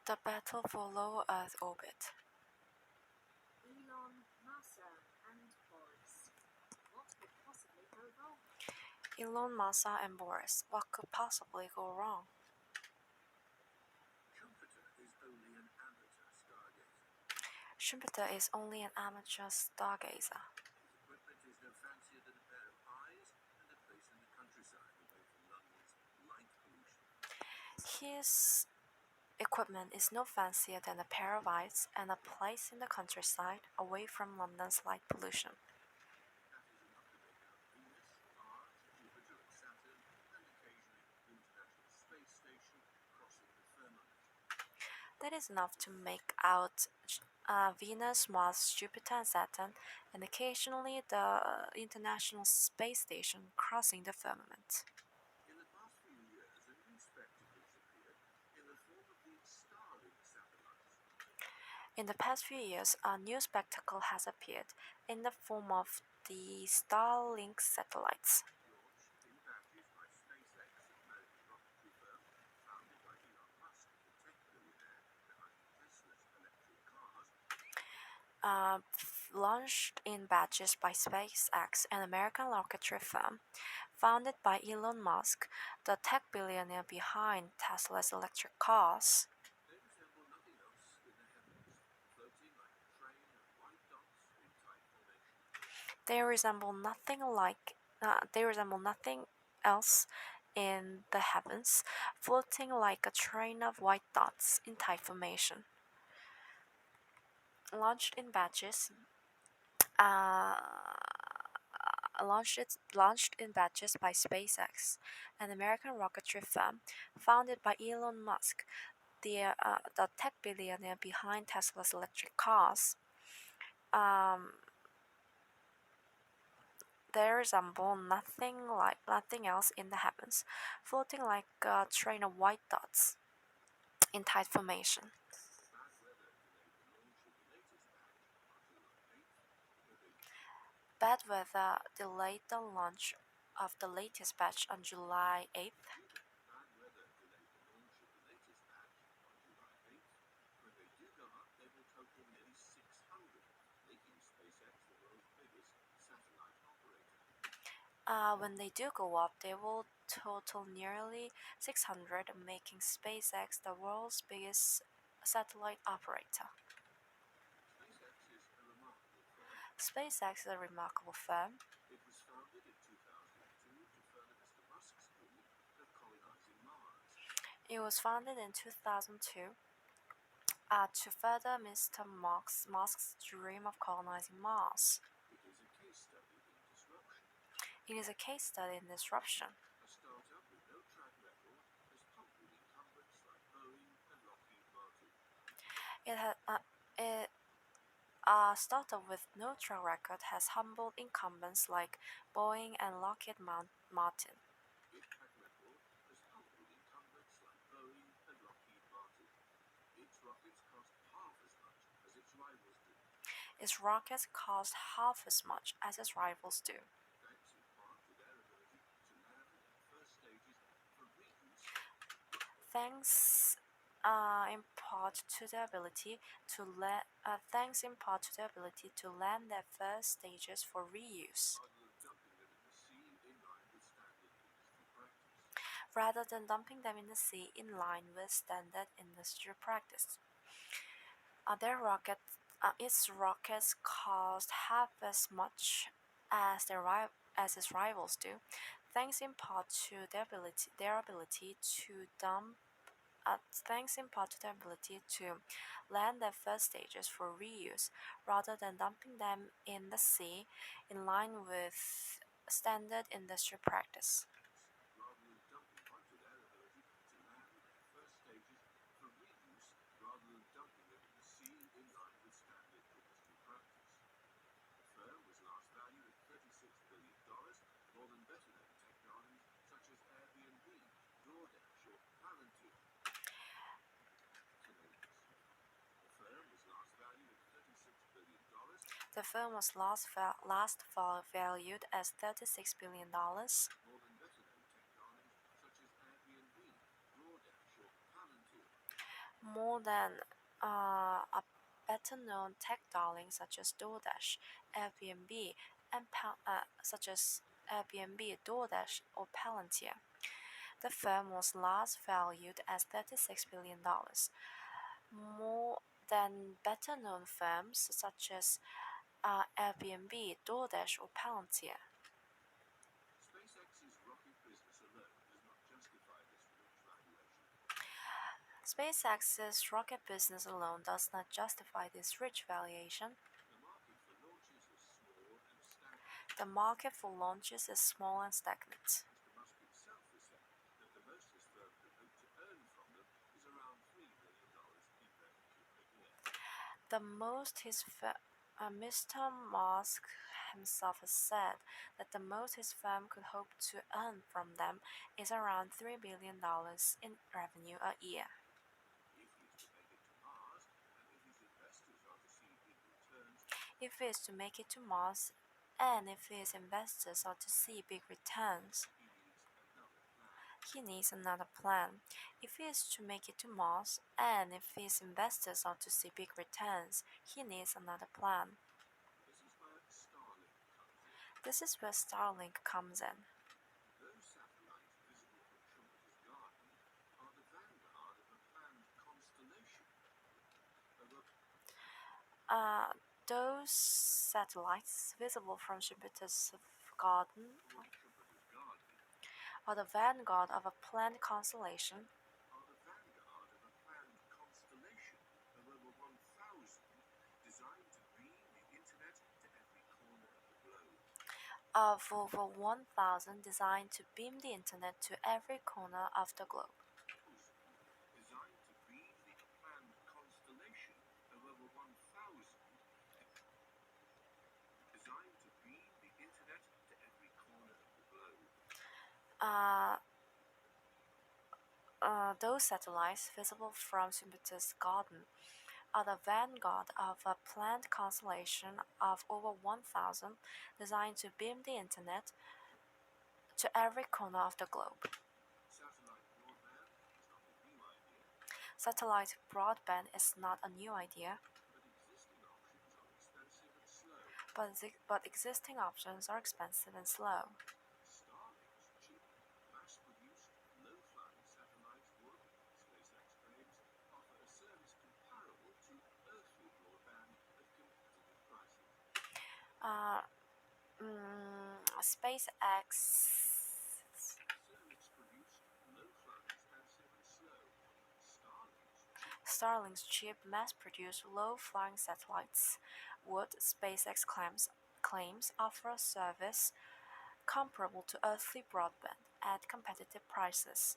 The battle for low Earth orbit. Elon, Massa, and Boris. What could possibly go wrong? Elon, Massa, and Boris. What could possibly go wrong? Schumpeter is only an amateur stargazer. Schumpeter is only an amateur stargazer. His equipment is no fancier than a pair of eyes and a place in the countryside away from London's light pollution. His equipment is no fancier than a pair of eyes and a place in the countryside away from London's light pollution. That is enough to make out Venus, Mars, Jupiter, and Saturn, and occasionally the International Space Station crossing the firmament. That is enough to make out Venus, Mars, Jupiter, and Saturn, and occasionally the International Space Station crossing the firmament. In the past few years, a new spectacle has appeared in the form of the Starlink satellites. In the past few years, a new spectacle has appeared in the form of the Starlink satellites. Launched in batches by SpaceX, an American rocketry firm founded by Elon Musk, the tech billionaire behind Tesla's electric cars. Launched in batches by SpaceX, an American rocketry firm founded by Elon Musk, the tech billionaire behind Tesla's electric cars. They resemble nothing else in the heavens, floating like a train of white dots in tight formation. They resemble nothing else in the heavens, floating like a train of white dots in tight formation. Launched in batches by SpaceX, an American rocketry firm founded by Elon Musk, the tech billionaire behind Tesla's electric cars. They resemble nothing else in the heavens, floating like a train of white dots in tight formation. Bad weather delayed the launch of the latest batch on July 8th. Bad weather delayed the launch of the latest batch on July 8th. When they do go up, they will total nearly 600, making SpaceX the world's biggest satellite operator. When they do go up, they will total nearly 600, making SpaceX the world's biggest satellite operator. SpaceX is a remarkable firm. It was founded in 2002 to further Mr. Musk's dream of colonizing Mars. It was founded in 2002 to further Mr. Musk's dream of colonizing Mars. It is a case study in disruption. A startup with no track record has humbled incumbents like Boeing and Lockheed Martin. A startup with no track record has humbled incumbents like Boeing and Lockheed Martin. Its track record has humbled incumbents like Boeing and Lockheed Martin. Its rockets cost half as much as its rivals do. Its rockets cost half as much as its rivals do. Thanks in part to their ability to land their first stages for reuse, rather than dumping them in the sea in line with standard industry practice. Its rockets cost half as much as its rivals do, thanks in part to their ability to land their first stages for reuse, rather than dumping them in the sea in line with standard industry practice. More than better-known technologies such as Airbnb, DoorDash, or Palantir. The firm was last valued as $36 billion. More than better-known technologies such as Airbnb, DoorDash, or Palantir. more than a better-known tech darling such as DoorDash, Airbnb, and DoorDash, or Palantir. The firm was last valued as $36 billion, more than better-known firms such as Airbnb, DoorDash, or Palantir. SpaceX's rocket business alone does not justify this rich valuation. SpaceX's rocket business alone does not justify this rich valuation. The market for launches is small and stagnant. The market for launches is small and stagnant. Mr. Musk himself has said that the most his firm could hope to earn from them is around $3 billion in revenue per year. Mr. Musk himself has said that the most his firm could hope to earn from them is around $3 billion in revenue a year. If he is to make it to Mars and if his investors are to see big returns, If he needs another plan. If he is to make it to Mars, and if his investors are to see big returns, he needs another plan. this is where Starlink comes in. This is where Starlink comes in. Those satellites visible from Jupiter's garden Those satellites visible from Jupiter's garden are the vanguard of a planned constellation of over 1,000 designed to beam the internet to every corner of the globe. of over 1,000 designed to beam the internet to every corner of the globe. Designed to beam the planned constellation of over 1,000 designed to beam the internet to every corner of the globe. Those satellites visible from Jupiter's garden are the vanguard of a planned constellation of over 1,000 designed to beam the internet to every corner of the globe. Satellite broadband is not a new idea, But existing options are expensive and slow. Starlink's cheap, mass-produced, low-flying satellites would, SpaceX claims, offer a service comparable to earthly broadband at competitive prices. Starlink's cheap, mass-produced, low-flying satellites would, SpaceX claims, offer a service comparable to earthly broadband at competitive prices.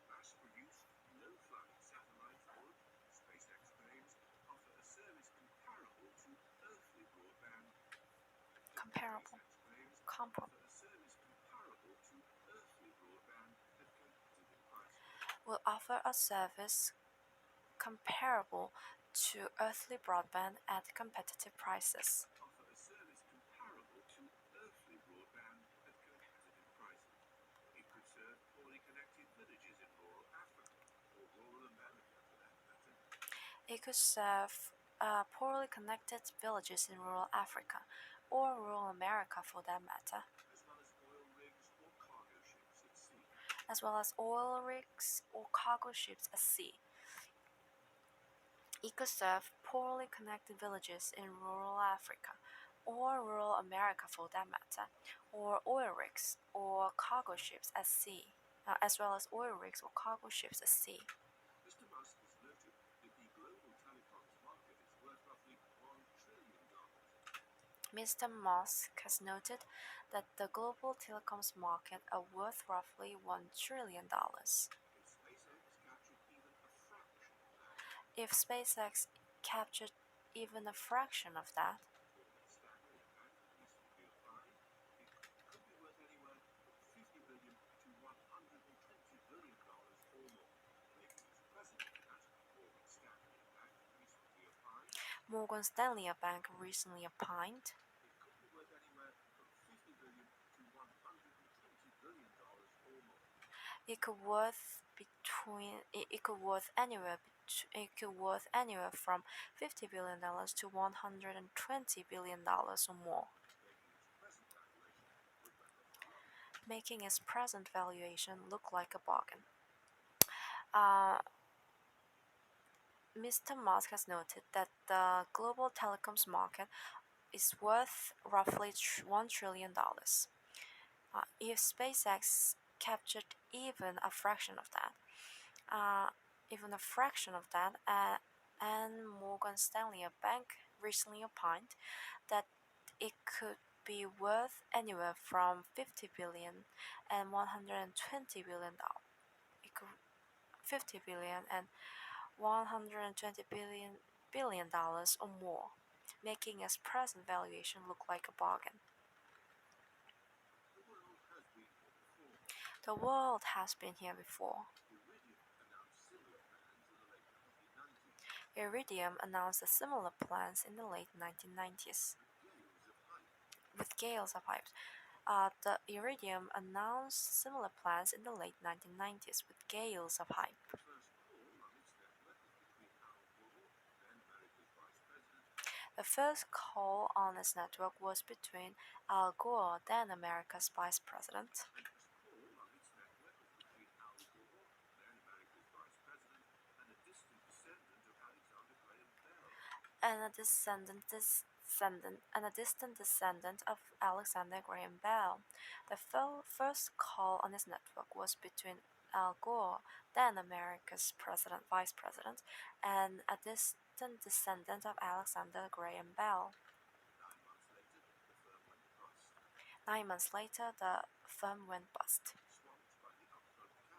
Mass-produced, low-flying satellites would, SpaceX claims, offer a service comparable to earthly broadband. Comparable. SpaceX claims Comparable. offer a service comparable to earthly broadband at competitive prices. Will offer a service comparable to earthly broadband at competitive prices. Offer a service comparable to earthly broadband at competitive prices. It could serve poorly connected villages in rural Africa or rural America for that matter. It could serve poorly connected villages in rural Africa or rural America for that matter, as well as oil rigs or cargo ships at sea. It could serve poorly connected villages in rural Africa or rural America for that matter, or oil rigs or cargo ships at sea, as well as oil rigs or cargo ships at sea. Mr. Musk has noted that the global telecoms market is worth roughly $1 trillion. Mr. Musk has noted that the global telecoms market are worth roughly $1 trillion. If SpaceX captured even a fraction of that, could be worth anywhere from $50 billion to $120 billion or more, making its president at Morgan Stanley Bank recently opined, it could be worth anywhere from $50 billion to $120 billion or more. It could worth anywhere worth anywhere from $50 billion to $120 billion or more, making its present valuation look like a bargain. Mr. Musk has noted that the global telecoms market is worth roughly $1 trillion. If SpaceX captured even a fraction of that, and Morgan Stanley, a bank, recently opined that it could be worth anywhere from $50 billion and $120 billion. It could $50 billion and $120 billion or more, making its present valuation look like a bargain. The world has been here before. The world has been here before. Iridium announced similar plans in the late 1990s. Iridium announced the similar plans in the late 1990s With gales of hype. The Iridium announced similar plans in the late 1990s with gales of hype. The first call on its network was between Al Gore, then America's Vice President. The first call on its network was between Al Gore, then America's Vice President, and a distant descendant of Alexander Graham Bell. And a distant descendant of Alexander Graham Bell. The first call on his network was between Al Gore, then America's Vice President, and a distant descendant of Alexander Graham Bell. 9 months later, the firm went bust. 9 months later, the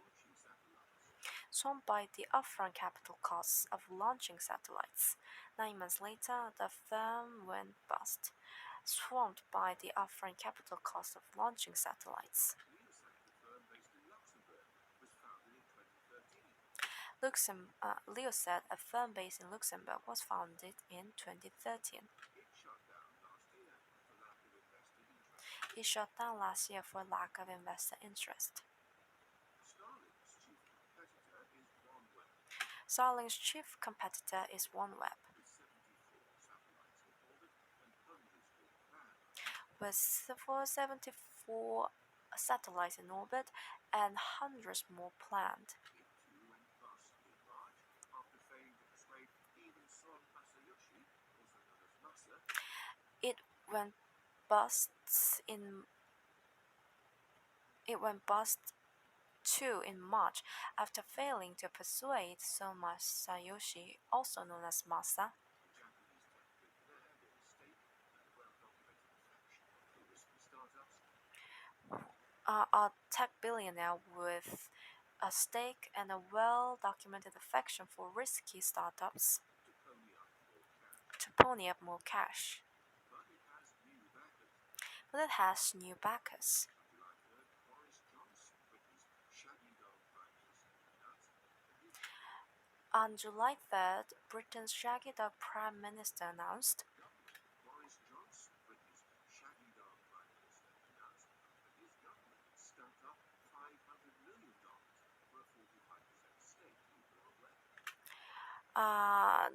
firm went bust. Swamped by the upfront capital costs of launching satellites. 9 months later, the firm went bust, swamped by the upfront capital cost of launching satellites. LeoSat, a firm based in Luxembourg, was founded in 2013. It shut down last year for lack of investor interest. Starlink's chief competitor is OneWeb. With 74 satellites in orbit and hundreds more planned. It went bust too in March after failing to persuade Soma Masayoshi, also known as Masa, a tech billionaire with a stake and a well-documented affection for risky startups, to pony up more cash. But it has new backers. On July 3rd, Britain's Shaggy Dog Prime Minister announced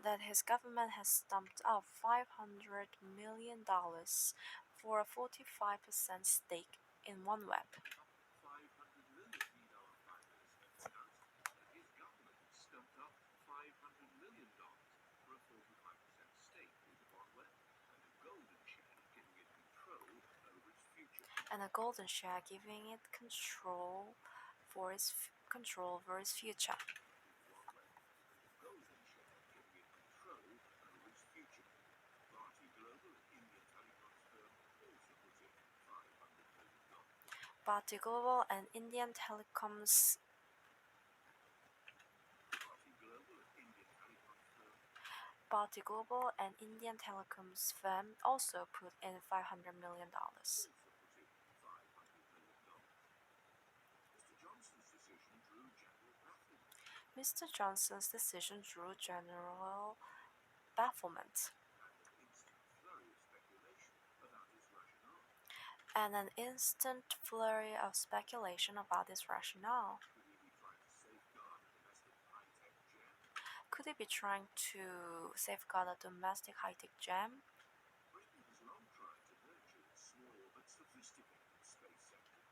that his government has stumped up $500 million for a 45% stake in OneWeb. And a golden share giving it control over its future. Bharti Global and Indian Telecoms firm also put in $500 million. Mr. Johnson's decision drew general bafflement, and an instant flurry of speculation about its rationale. Could it be trying to safeguard a domestic high-tech gem? Britain has long tried to nurture its small but sophisticated space sector.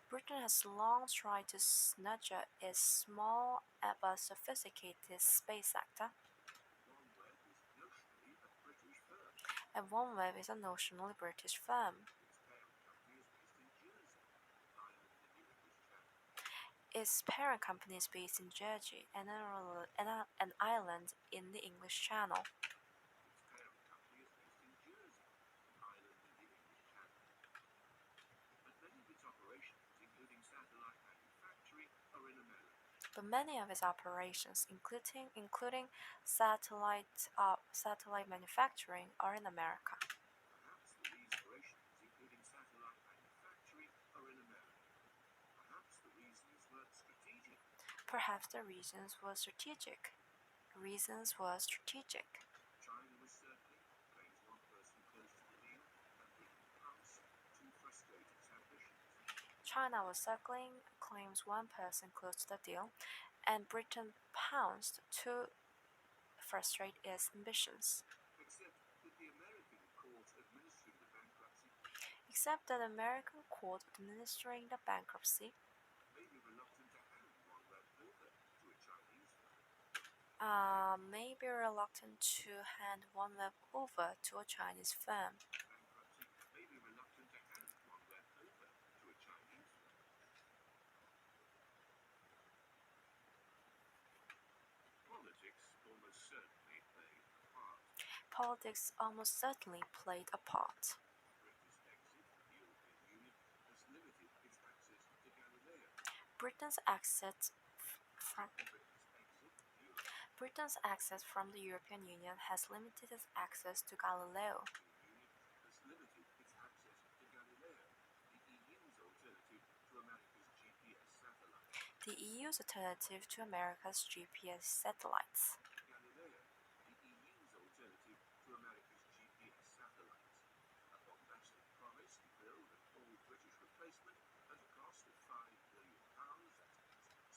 Britain has long tried to nurture its small but sophisticated space sector, OneWeb is notionally a British firm. and OneWeb is a notionally British firm. Its parent company is based in Jersey, Its parent company is based in Jersey, an island in the English Channel. Its parent company is based in Jersey, an island in the English Channel. But many of its operations, including satellite manufacturing, are in America. But many of its operations, including satellite manufacturing, are in America. Perhaps the reason operations, including satellite manufacturing, are in America. Perhaps the reasons were strategic. Perhaps the reasons were strategic. China was circling, claims one person close to the deal, and Britain pounced to frustrate its ambitions. China was circling, claims one person close to the deal, and Britain pounced to frustrate its ambitions. Except that the American court administering the bankruptcy Except that the American court administering the bankruptcy may be reluctant to hand OneWeb over to a Chinese firm. may be reluctant to hand OneWeb over to a Chinese firm. Bankruptcy may be reluctant to hand OneWeb over to a Chinese firm. Politics almost certainly played a part. Politics almost certainly played a part. Britain's exit from the European Union has limited its access to Galileo. Britain's exit from Britain's exit from Britain's access from Europe the European Union has limited its access to Galileo. Union has limited its access to Galileo, the EU's alternative to America's GPS satellites. The EU's alternative to America's GPS satellites. Galileo, the EU's alternative to America's GPS satellites. A bombastic promise to build an all British replacement at a cost of £5 billion, that's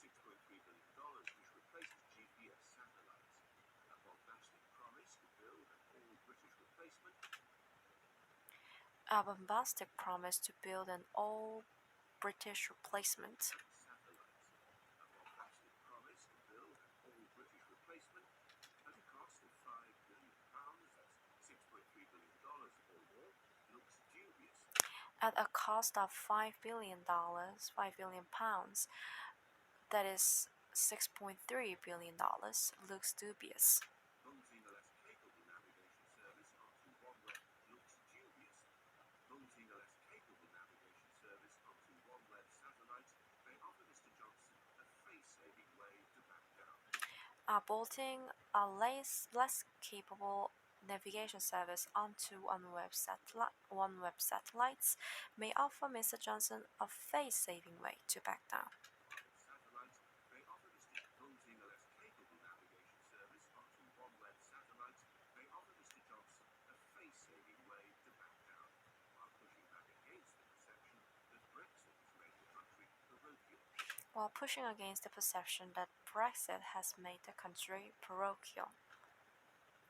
$6.3 billion, which replaces GPS satellites. A bombastic promise to build an all British replacement. A bombastic promise to build an all British replacement. Satellites. A bombastic promise to build an all British replacement at a cost of £5 billion, that's $6.3 billion or more, looks dubious. At a cost of £5 billion, £5 billion, that is $6.3 billion, looks dubious. Mounting a less capable navigation service onto OneWeb looks dubious. Mounting a less capable navigation service onto OneWeb satellites may offer Mr. Johnson a face-saving way to back down. Bolting a less capable navigation service onto OneWeb satellites may offer Mr. Johnson a face-saving way to back down. Satellites may offer Mr. Mounting a less capable navigation service onto OneWeb satellites may offer Mr. Johnson a face-saving way to back down, while pushing back against the perception that Brexit has made the country parochial. While pushing against the perception that Brexit has made the country parochial.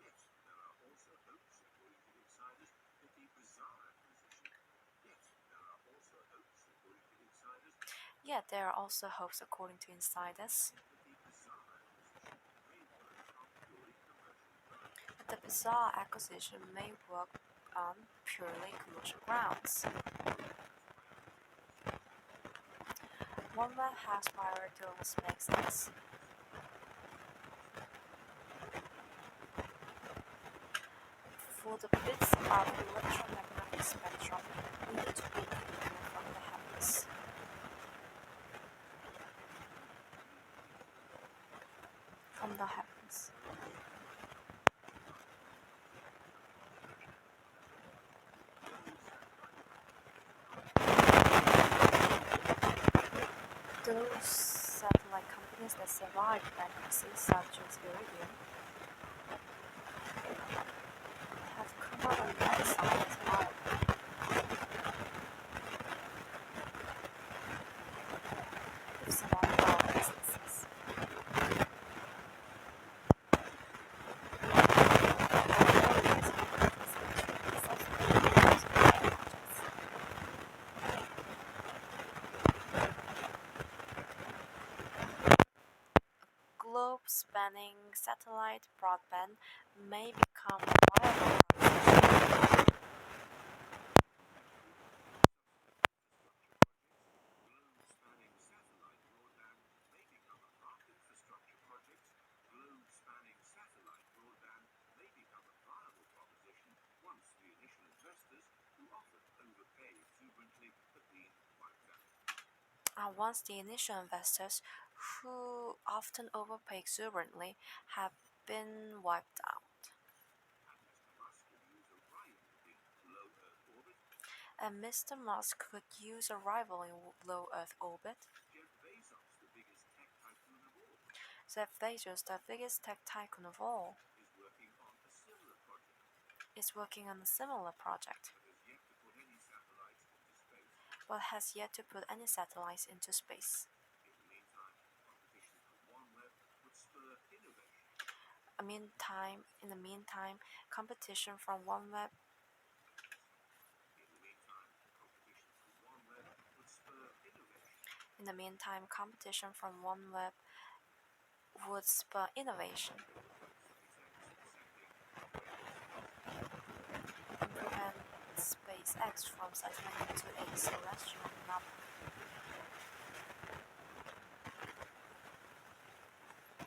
Yet there are also hopes, according to insiders, that the bizarre acquisition. Yet there are also hopes, according to insiders, That the bizarre that the bizarre acquisition acquisition may work on purely commercial grounds. OneWeb has priority over SpaceX. For the bits of electromagnetic spectrum needed to be taken from the heavens. Those satellite companies that survived bankruptcy, such as Iridium, have come out on the other side as well. They've survived all businesses. spanning satellite broadband may become a viable proposition. Globe-spanning satellite broadband may become a large infrastructure project. Globe-spanning satellite broadband may become a viable proposition once the initial investors who often overpay exuberantly have been wiped out. Once the initial investors, who often overpay exuberantly, have been wiped out. And Mr. Musk could use a rival in low Earth orbit. And Mr. Musk could use a rival in low Earth orbit. Jeff Bezos, the biggest tech tycoon of all, is working on a similar project, but has yet to put any satellites into space. In the meantime, competition from OneWeb would spur innovation and prevent SpaceX from settling into a celestial monopoly.